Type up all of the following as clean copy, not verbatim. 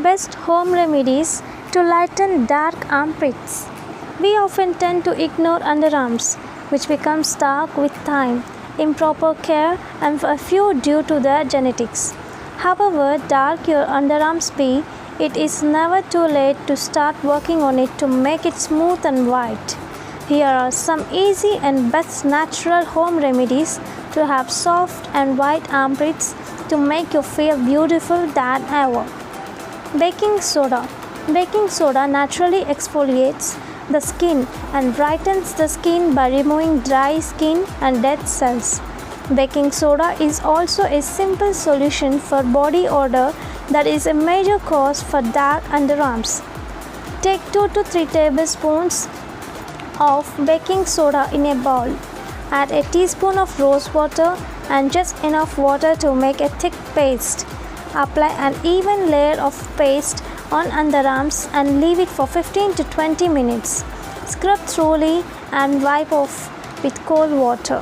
Best home remedies to lighten dark armpits. We often tend to ignore underarms, which becomes dark with time, improper care, and a few due to their genetics. However dark your underarms be, it is never too late to start working on it to make it smooth and white. Here are some easy and best natural home remedies to have soft and white armpits to make you feel beautiful than ever. Baking soda. Baking soda naturally exfoliates the skin and brightens the skin by removing dry skin and dead cells. Baking soda is also a simple solution for body odor that is a major cause for dark underarms. Take 2 to 3 tablespoons of baking soda in a bowl. Add a teaspoon of rose water and just enough water to make a thick paste. Apply an even layer of paste on underarms and leave it for 15 to 20 minutes. Scrub thoroughly and wipe off with cold water.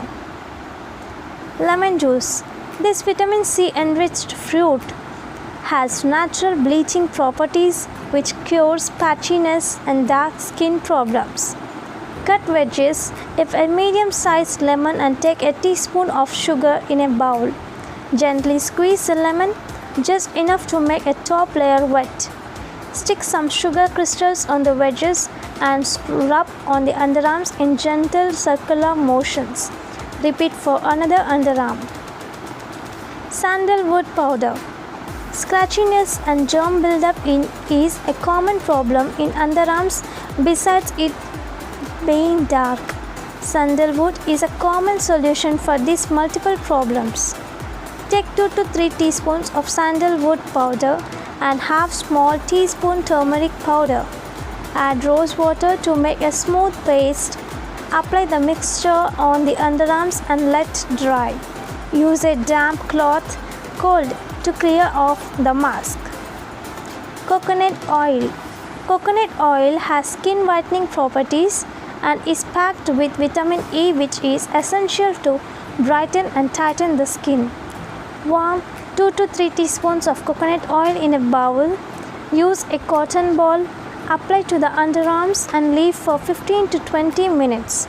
Lemon juice. This vitamin C enriched fruit has natural bleaching properties which cures patchiness and dark skin problems. Cut wedges. If a medium-sized lemon and take a teaspoon of sugar in a bowl. Gently squeeze the lemon just enough to make a top layer wet. Stick some sugar crystals on the wedges and rub on the underarms in gentle circular motions. Repeat for another underarm. Sandalwood powder. Scratchiness and germ buildup is a common problem in underarms besides it being dark. Sandalwood is a common solution for these multiple problems. Take 2 to 3 teaspoons of sandalwood powder and half small teaspoon turmeric powder. Add rose water to make a smooth paste. Apply the mixture on the underarms and let dry. Use a damp cloth, cold, to clear off the mask. Coconut oil. Coconut oil has skin whitening properties and is packed with vitamin E, which is essential to brighten and tighten the skin. Warm 2 to 3 teaspoons of coconut oil in a bowl. Use a cotton ball. Apply to the underarms and leave for 15 to 20 minutes.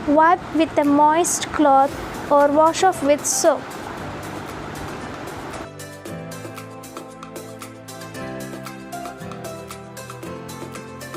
Wipe with a moist cloth or wash off with soap.